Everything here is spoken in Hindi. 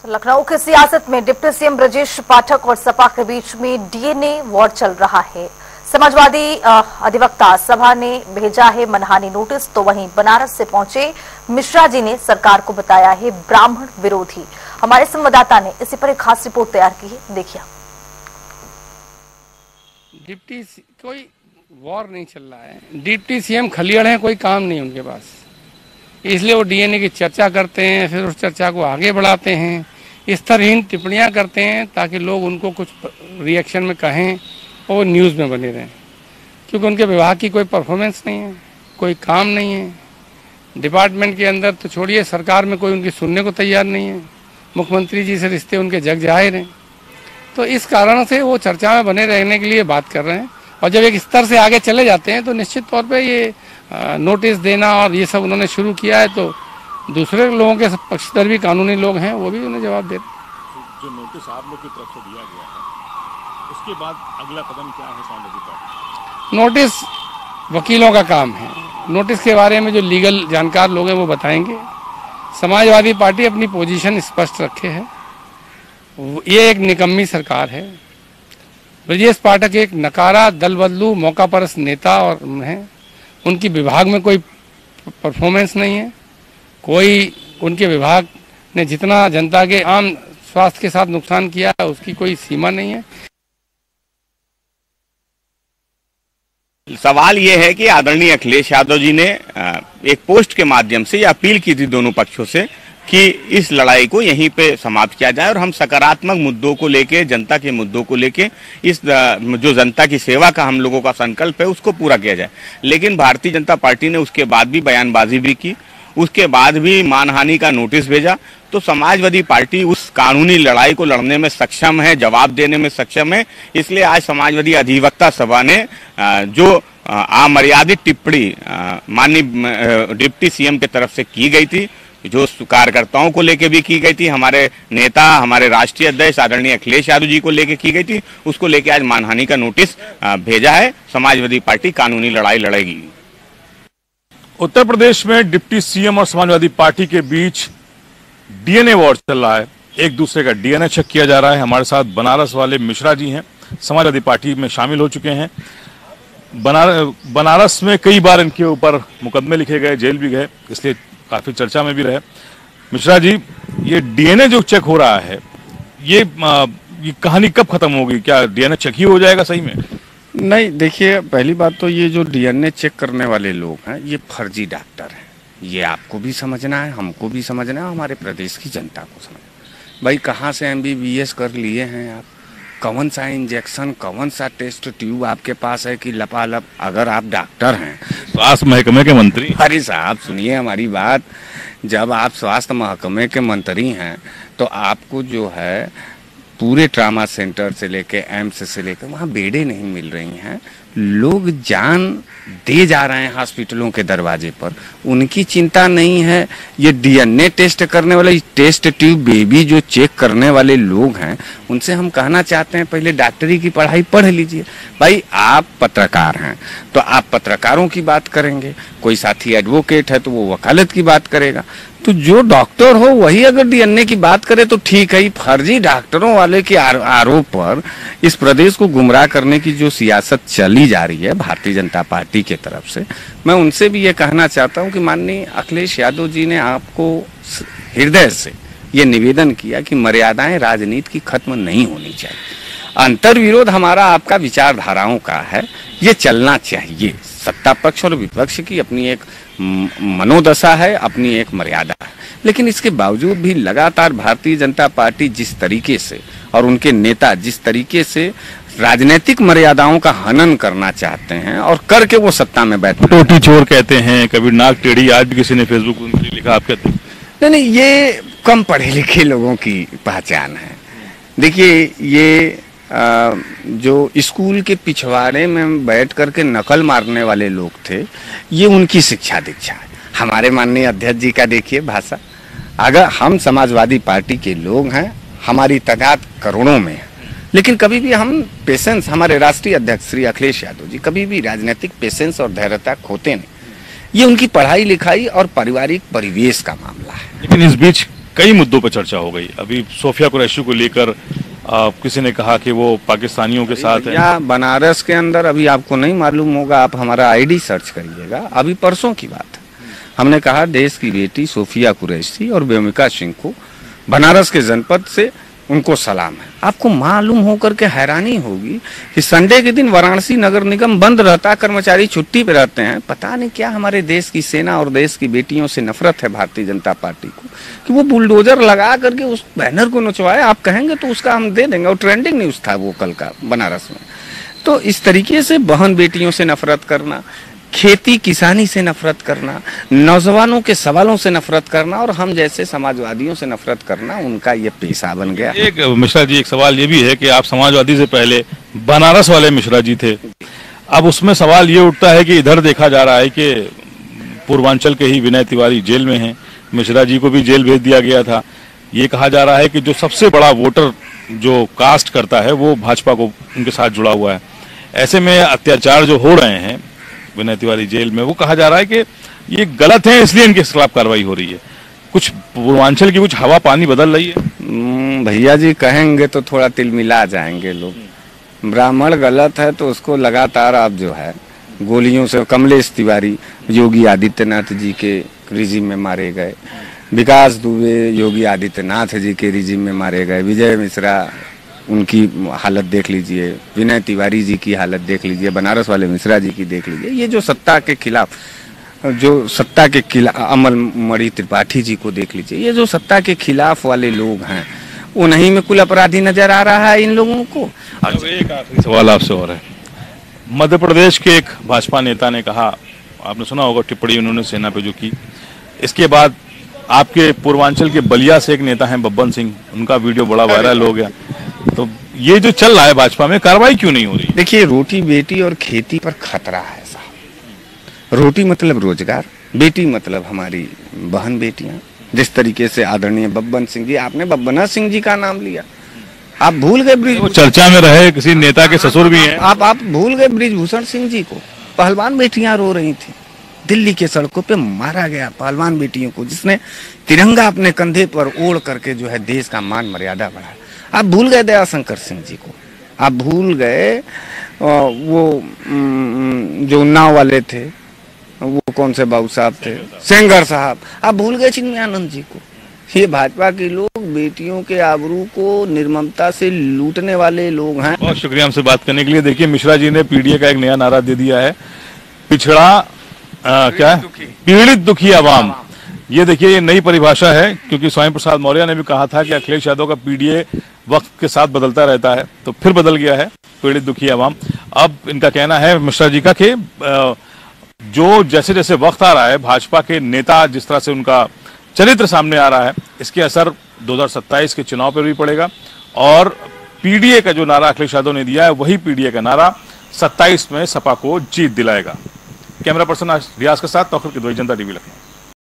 लखनऊ की सियासत में डिप्टी सीएम ब्रजेश पाठक और सपा के बीच में डीएनए वॉर चल रहा है। समाजवादी अधिवक्ता सभा ने भेजा है मनहानि नोटिस, तो वहीं बनारस से पहुंचे मिश्रा जी ने सरकार को बताया है ब्राह्मण विरोधी। हमारे संवाददाता ने इसी पर एक खास रिपोर्ट तैयार की है, देखिए। डिप्टी कोई वॉर नहीं चल रहा है, डिप्टी सीएम खलियाड़ है, कोई काम नहीं उनके पास, इसलिए वो डीएनए की चर्चा करते हैं, फिर उस चर्चा को आगे बढ़ाते हैं, इस तरह टिप्पणियां करते हैं ताकि लोग उनको कुछ रिएक्शन में कहें और न्यूज़ में बने रहें, क्योंकि उनके विभाग की कोई परफॉर्मेंस नहीं है, कोई काम नहीं है। डिपार्टमेंट के अंदर तो छोड़िए, सरकार में कोई उनकी सुनने को तैयार नहीं है। मुख्यमंत्री जी से रिश्ते उनके जग जाहिर हैं, तो इस कारण से वो चर्चा में बने रहने के लिए बात कर रहे हैं। और जब एक स्तर से आगे चले जाते हैं तो निश्चित तौर पे ये नोटिस देना और ये सब उन्होंने शुरू किया है, तो दूसरे लोगों के पक्षधर भी कानूनी लोग हैं, वो भी उन्हें जवाब दे रहे हैं। जो नोटिस आप लोग की तरफ से दिया गया है, उसके बाद अगला कदम क्या है समाजवादी पार्टी? नोटिस वकीलों का काम है, नोटिस के बारे में जो लीगल जानकार लोग हैं वो बताएंगे। समाजवादी पार्टी अपनी पोजीशन स्पष्ट रखे है, ये एक निकम्मी सरकार है। ब्रजेश पाठक एक नकारा दल बदलू मौका परस्त नेता और हैं, उनकी विभाग में कोई परफॉर्मेंस नहीं है, कोई उनके विभाग ने जितना जनता के आम स्वास्थ्य के साथ नुकसान किया है उसकी कोई सीमा नहीं है। सवाल ये है कि आदरणीय अखिलेश यादव जी ने एक पोस्ट के माध्यम से अपील की थी दोनों पक्षों से कि इस लड़ाई को यहीं पे समाप्त किया जाए और हम सकारात्मक मुद्दों को लेके, जनता के मुद्दों को लेके, इस जो जनता की सेवा का हम लोगों का संकल्प है उसको पूरा किया जाए। लेकिन भारतीय जनता पार्टी ने उसके बाद भी बयानबाजी भी की, उसके बाद भी मानहानि का नोटिस भेजा। तो समाजवादी पार्टी उस कानूनी लड़ाई को लड़ने में सक्षम है, जवाब देने में सक्षम है। इसलिए आज समाजवादी अधिवक्ता सभा ने जो अमर्यादित टिप्पणी माननीय डिप्टी सीएम की तरफ से की गई थी, जो कार्यकर्ताओं को लेके भी की गई थी, हमारे नेता, हमारे राष्ट्रीय अध्यक्ष आदरणीय अखिलेश यादव जी को लेके की गई थी, उसको लेके आज मानहानि का नोटिस भेजा है। समाजवादी पार्टी कानूनी लड़ाई लड़ेगी। उत्तर प्रदेश में डिप्टी सीएम और समाजवादी पार्टी के बीच डीएनए वॉर चल रहा है, एक दूसरे का डीएनए चेक किया जा रहा है। हमारे साथ बनारस वाले मिश्रा जी हैं, समाजवादी पार्टी में शामिल हो चुके हैं। बनारस में कई बार इनके ऊपर मुकदमे लिखे गए, जेल भी गए, इसलिए काफी चर्चा में भी रहे। मिश्रा जी, ये डीएनए जो चेक हो रहा है, ये कहानी कब खत्म होगी? क्या डीएनए चेक ही हो जाएगा सही में? नहीं, देखिए, पहली बात तो ये जो डीएनए चेक करने वाले लोग हैं, ये फर्जी डॉक्टर हैं। ये आपको भी समझना है, हमको भी समझना है, हमारे प्रदेश की जनता को समझना। भाई, कहाँ से एमबीबीएस कर लिए हैं आप? कौन सा इंजेक्शन, कौन सा टेस्ट ट्यूब आपके पास है कि लपालप? अगर आप डॉक्टर हैं, स्वास्थ्य महकमे के मंत्री। अरे साहब, सुनिए हमारी बात। जब आप स्वास्थ्य महकमे के मंत्री हैं तो आपको जो है पूरे ट्रामा सेंटर से लेके एम्स से लेकर वहाँ बेडें नहीं मिल रही हैं, लोग जान दे जा रहे हैं हॉस्पिटलों के दरवाजे पर, उनकी चिंता नहीं है। ये डीएनए टेस्ट करने वाले, टेस्ट ट्यूब बेबी जो चेक करने वाले लोग हैं, उनसे हम कहना चाहते हैं पहले डॉक्टरी की पढ़ाई पढ़ लीजिए। भाई, आप पत्रकार हैं तो आप पत्रकारों की बात करेंगे, कोई साथी एडवोकेट है तो वो वकालत की बात करेगा, तो जो डॉक्टर हो वही अगर डीएनए की बात करे तो ठीक है। फर्जी डॉक्टरों वाले के आरोप पर इस प्रदेश को गुमराह करने की जो सियासत चली जा रही है भारतीय जनता पार्टी की तरफ से, मैं उनसे भी ये कहना चाहता हूं कि माननीय अखिलेश यादव जी ने आपको हृदय से ये निवेदन किया कि मर्यादाएं राजनीति की खत्म नहीं होनी चाहिए। अंतर्विरोध हमारा आपका विचारधाराओं का है, ये चलना चाहिए। सत्ता पक्ष और विपक्ष की अपनी एक मनोदशा है, अपनी एक मर्यादा है, लेकिन इसके बावजूद भी लगातार भारतीय जनता पार्टी जिस तरीके से और उनके नेता जिस तरीके से राजनीतिक मर्यादाओं का हनन करना चाहते हैं और करके वो सत्ता में बैठे, टोटी चोर कहते हैं, कभी नाक टेढ़ी, आज भी किसी ने फेसबुक पर लिखा, आप कहते हैं? नहीं, ये कम पढ़े लिखे लोगों की पहचान है। देखिए, ये जो स्कूल के पिछवाड़े में बैठ करके नकल मारने वाले लोग थे, ये उनकी शिक्षा दीक्षा है। हमारे माननीय अध्यक्ष जी का देखिए भाषा। अगर हम समाजवादी पार्टी के लोग हैं, हमारी तादाद करोड़ों में है, लेकिन कभी भी हम पेशेंस, हमारे राष्ट्रीय अध्यक्ष श्री अखिलेश यादव जी कभी भी राजनीतिक पेशेंस और धैर्यता खोते नहीं। ये उनकी पढ़ाई लिखाई और पारिवारिक परिवेश का मामला है। लेकिन इस बीच कई मुद्दों पर चर्चा हो गई। अभी सोफिया कुरैशी को लेकर किसी ने कहा कि वो पाकिस्तानियों के साथ है। या बनारस के अंदर अभी आपको नहीं मालूम होगा, आप हमारा आईडी सर्च करिएगा, अभी परसों की बात है, हमने कहा देश की बेटी सोफिया कुरैशी और व्योमिका सिंह को बनारस के जनपद से उनको सलाम है। आपको मालूम होकर के हैरानी होगी कि संडे के दिन वाराणसी नगर निगम बंद रहता, कर्मचारी छुट्टी पे रहते हैं। पता नहीं क्या हमारे देश की सेना और देश की बेटियों से नफरत है भारतीय जनता पार्टी को कि वो बुलडोजर लगा करके उस बैनर को नचवाए। आप कहेंगे तो उसका हम दे देंगे, और ट्रेंडिंग न्यूज था वो कल का बनारस में। तो इस तरीके से बहन बेटियों से नफरत करना, खेती किसानी से नफरत करना, नौजवानों के सवालों से नफरत करना और हम जैसे समाजवादियों से नफरत करना, उनका ये पेशा बन गया। एक मिश्रा जी, एक सवाल ये भी है कि आप समाजवादी से पहले बनारस वाले मिश्रा जी थे। अब उसमें सवाल ये उठता है कि इधर देखा जा रहा है कि पूर्वांचल के ही विनय तिवारी जेल में हैं, मिश्रा जी को भी जेल भेज दिया गया था। ये कहा जा रहा है कि जो सबसे बड़ा वोटर जो कास्ट करता है वो भाजपा को उनके साथ जुड़ा हुआ है। ऐसे में अत्याचार जो हो रहे हैं विनय तिवारी जेल में, वो कहा जा रहा है कि ये गलत है, इसलिए इनके खिलाफ कार्रवाई हो रही है। कुछ पूर्वांचल की कुछ हवा पानी बदल रही है। भैया जी कहेंगे तो थोड़ा तिलमिला जाएंगे लोग। ब्राह्मण गलत है तो उसको लगातार आप जो है गोलियों से, कमलेश तिवारी योगी आदित्यनाथ जी के रिजीम में मारे गए, विकास दुबे योगी आदित्यनाथ जी के रिजीम में मारे गए, विजय मिश्रा उनकी हालत देख लीजिए, विनय तिवारी जी की हालत देख लीजिए, बनारस वाले मिश्रा जी की देख लीजिए। ये जो सत्ता के खिलाफ अमल मणि त्रिपाठी जी को देख लीजिए। ये जो सत्ता के खिलाफ वाले लोग हैं उन्हीं में कुल अपराधी नजर आ रहा है इन लोगों को। एक आखिरी सवाल आपसे और है। मध्य प्रदेश के एक भाजपा नेता ने कहा, आपने सुना होगा टिप्पणी उन्होंने सेना पे जो की, इसके बाद आपके पूर्वांचल के बलिया से एक नेता हैं बब्बन सिंह, उनका वीडियो बड़ा वायरल हो गया। तो ये जो चल रहा है भाजपा में, कार्रवाई क्यों नहीं हो रही? देखिए, रोटी बेटी और खेती पर खतरा है साहब। रोटी मतलब रोजगार, बेटी मतलब हमारी बहन बेटियां। जिस तरीके से आदरणीय बब्बन सिंह जी, आपने बब्बना सिंह जी का नाम लिया, आप भूल गए वो चर्चा में रहे, किसी नेता के ससुर भी हैं। आप भूल गए ब्रिजभूषण सिंह जी को। पहलवान बेटियां रो रही थी, दिल्ली के सड़कों पे मारा गया पहलवान बेटियों को, जिसने तिरंगा अपने कंधे पर ओढ़ करके जो है देश का मान मर्यादा बढ़ाया। आप भूल गए दयाशंकर सिंह जी को, आप भूल गए वो जो उन्नाव वाले थे, वो कौन से बाबू साहब थे, सेंगर साहब, आप भूल गए चिन्मयानंद जी को। ये भाजपा के लोग बेटियों के आबरू को निर्ममता से लूटने वाले लोग हैं। बहुत शुक्रिया हमसे बात करने के लिए। देखिए, मिश्रा जी ने पीडीए का एक नया नारा दे दिया है, पिछड़ा क्या पीड़ित दुखी आवाम। ये देखिए, ये नई परिभाषा है, क्योंकि स्वामी प्रसाद मौर्य ने भी कहा था कि अखिलेश यादव का पीडीए वक्त के साथ बदलता रहता है, तो फिर बदल गया है पीड़ित दुखी आवाम। अब इनका कहना है मिश्रा जी का कि जो जैसे जैसे वक्त आ रहा है, भाजपा के नेता जिस तरह से उनका चरित्र सामने आ रहा है, इसके असर 2027 के चुनाव पर भी पड़ेगा। और पीडीए का जो नारा अखिलेश यादव ने दिया है, वही पीडीए का नारा 27 में सपा को जीत दिलाएगा। कैमरा पर्सन रियाज के साथ तौखर की जनता टीवी लखनऊ।